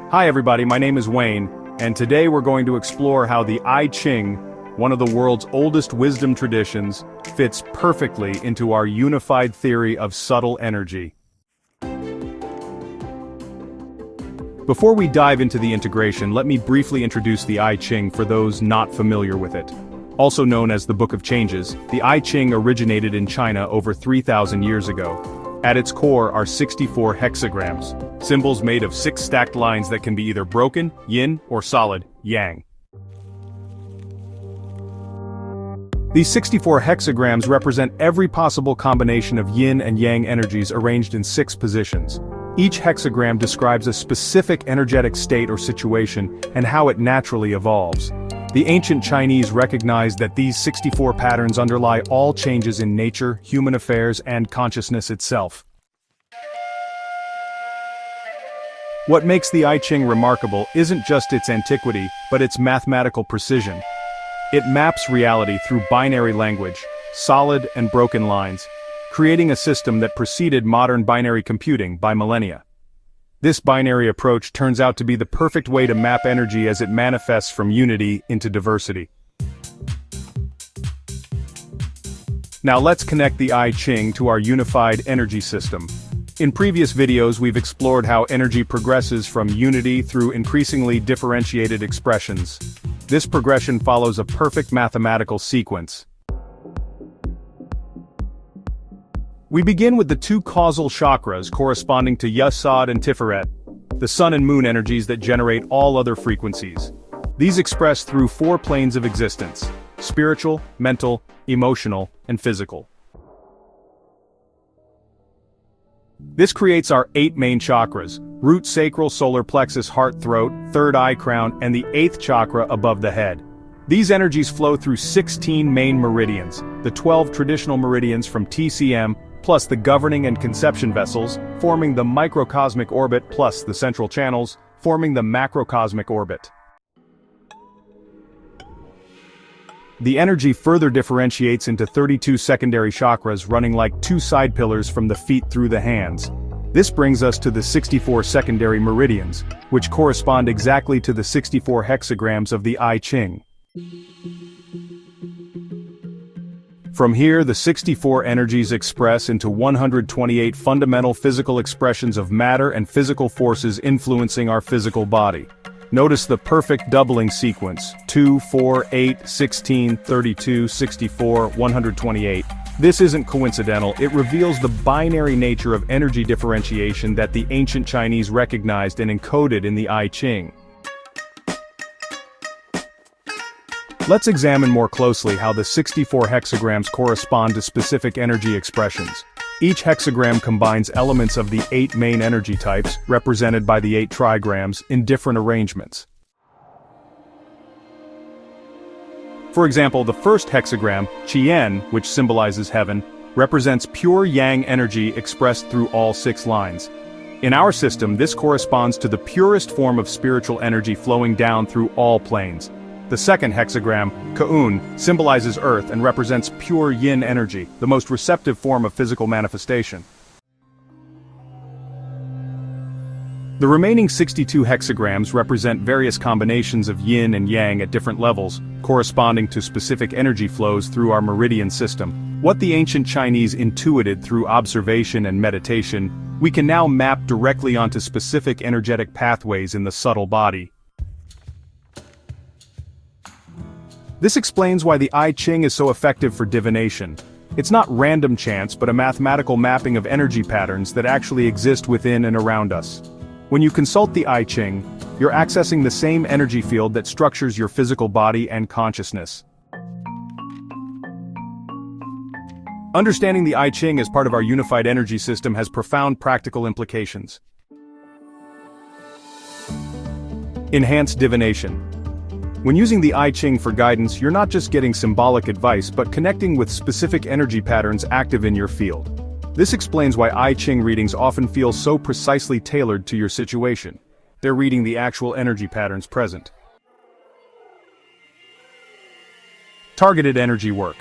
Hi everybody, my name is Wayne, and today we're going to explore how the I-Ching, one of the world's oldest wisdom traditions, fits perfectly into our unified theory of subtle energy. Before we dive into the integration, let me briefly introduce the I-Ching for those not familiar with it. Also known as the Book of Changes, the I-Ching originated in China over 3,000 years ago. At its core are 64 hexagrams, symbols made of 6 stacked lines that can be either broken, yin, or solid, yang. These 64 hexagrams represent every possible combination of yin and yang energies arranged in 6 positions. Each hexagram describes a specific energetic state or situation and how it naturally evolves. The ancient Chinese recognized that these 64 patterns underlie all changes in nature, human affairs, and consciousness itself. What makes the I-Ching remarkable isn't just its antiquity, but its mathematical precision. It maps reality through binary language, solid and broken lines, creating a system that preceded modern binary computing by millennia. This binary approach turns out to be the perfect way to map energy as it manifests from unity into diversity. Now let's connect the I-Ching to our unified energy system. In previous videos we've explored how energy progresses from unity through increasingly differentiated expressions. This progression follows a perfect mathematical sequence. We begin with the 2 causal chakras corresponding to Yesod and Tiferet, the sun and moon energies that generate all other frequencies. These express through 4 planes of existence: spiritual, mental, emotional, and physical. This creates our 8 main chakras: root, sacral, solar plexus, heart, throat, third eye crown, and the 8th chakra above the head. These energies flow through 16 main meridians, the 12 traditional meridians from TCM, plus the governing and conception vessels, forming the microcosmic orbit, plus the central channels, forming the macrocosmic orbit. The energy further differentiates into 32 secondary chakras running like 2 side pillars from the feet through the hands. This brings us to the 64 secondary meridians, which correspond exactly to the 64 hexagrams of the I-Ching. From here, the 64 energies express into 128 fundamental physical expressions of matter and physical forces influencing our physical body. Notice the perfect doubling sequence: 2, 4, 8, 16, 32, 64, 128. This isn't coincidental, it reveals the binary nature of energy differentiation that the ancient Chinese recognized and encoded in the I-Ching. Let's examine more closely how the 64 hexagrams correspond to specific energy expressions. Each hexagram combines elements of the 8 main energy types, represented by the 8 trigrams, in different arrangements. For example, the first hexagram, Qian, which symbolizes heaven, represents pure yang energy expressed through all 6 lines. In our system, this corresponds to the purest form of spiritual energy flowing down through all planes. The second hexagram, Ka'un, symbolizes earth and represents pure yin energy, the most receptive form of physical manifestation. The remaining 62 hexagrams represent various combinations of yin and yang at different levels, corresponding to specific energy flows through our meridian system. What the ancient Chinese intuited through observation and meditation, we can now map directly onto specific energetic pathways in the subtle body. This explains why the I-Ching is so effective for divination. It's not random chance but a mathematical mapping of energy patterns that actually exist within and around us. When you consult the I-Ching, you're accessing the same energy field that structures your physical body and consciousness. Understanding the I-Ching as part of our unified energy system has profound practical implications. Enhanced divination. When using the I-Ching for guidance, you're not just getting symbolic advice but connecting with specific energy patterns active in your field. This explains why I-Ching readings often feel so precisely tailored to your situation. They're reading the actual energy patterns present. Targeted energy work.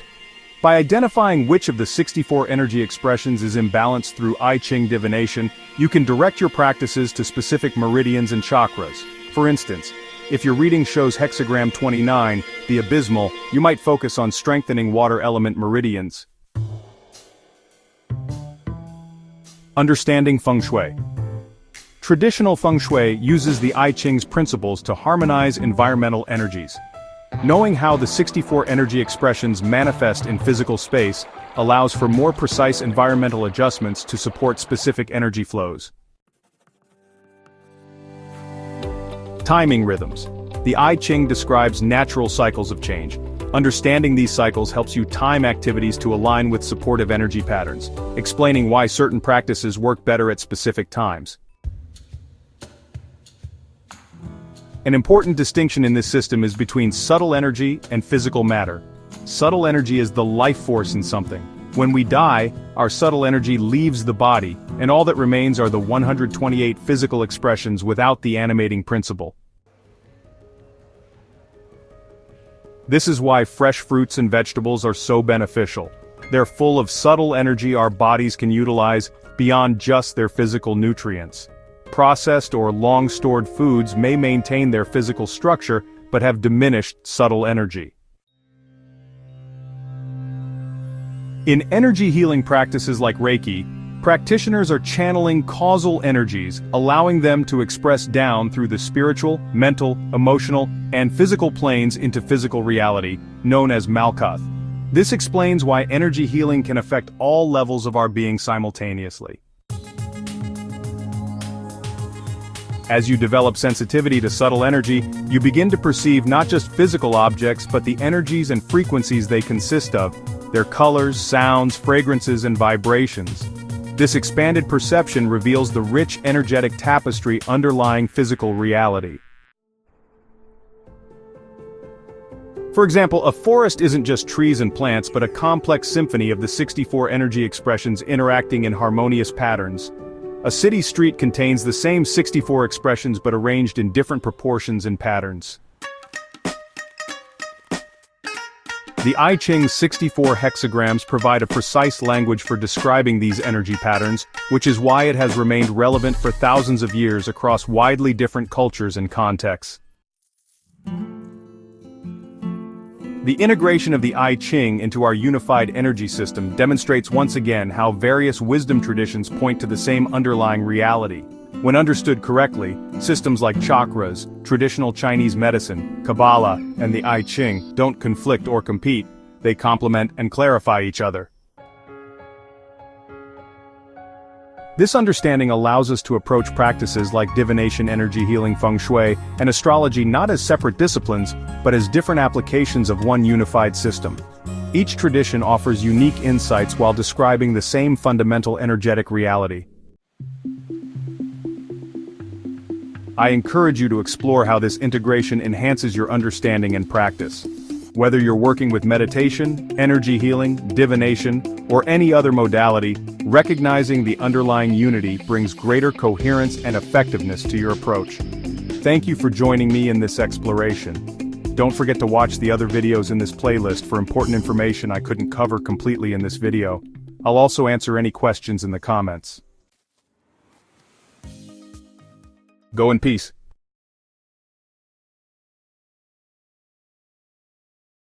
By identifying which of the 64 energy expressions is imbalanced through I-Ching divination, you can direct your practices to specific meridians and chakras. For instance, if your reading shows hexagram 29, the abysmal, you might focus on strengthening water element meridians. Understanding Feng Shui. Traditional Feng Shui uses the I-Ching's principles to harmonize environmental energies. Knowing how the 64 energy expressions manifest in physical space allows for more precise environmental adjustments to support specific energy flows. Timing rhythms. The I-Ching describes natural cycles of change. Understanding these cycles helps you time activities to align with supportive energy patterns, explaining why certain practices work better at specific times. An important distinction in this system is between subtle energy and physical matter. Subtle energy is the life force in something. When we die, our subtle energy leaves the body, and all that remains are the 128 physical expressions without the animating principle. This is why fresh fruits and vegetables are so beneficial. They're full of subtle energy our bodies can utilize beyond just their physical nutrients. Processed or long-stored foods may maintain their physical structure, but have diminished subtle energy. In energy healing practices like Reiki, practitioners are channeling causal energies, allowing them to express down through the spiritual, mental, emotional, and physical planes into physical reality, known as Malkuth. This explains why energy healing can affect all levels of our being simultaneously. As you develop sensitivity to subtle energy, you begin to perceive not just physical objects but the energies and frequencies they consist of, their colors, sounds, fragrances, and vibrations. This expanded perception reveals the rich energetic tapestry underlying physical reality. For example, a forest isn't just trees and plants but a complex symphony of the 64 energy expressions interacting in harmonious patterns. A city street contains the same 64 expressions but arranged in different proportions and patterns. The I-Ching's 64 hexagrams provide a precise language for describing these energy patterns, which is why it has remained relevant for thousands of years across widely different cultures and contexts. The integration of the I-Ching into our unified energy system demonstrates once again how various wisdom traditions point to the same underlying reality. When understood correctly, systems like chakras, traditional Chinese medicine, Kabbalah, and the I-Ching don't conflict or compete, they complement and clarify each other. This understanding allows us to approach practices like divination, energy healing, Feng Shui, and astrology not as separate disciplines, but as different applications of one unified system. Each tradition offers unique insights while describing the same fundamental energetic reality. I encourage you to explore how this integration enhances your understanding and practice. Whether you're working with meditation, energy healing, divination, or any other modality, recognizing the underlying unity brings greater coherence and effectiveness to your approach. Thank you for joining me in this exploration. Don't forget to watch the other videos in this playlist for important information I couldn't cover completely in this video. I'll also answer any questions in the comments. Go in peace.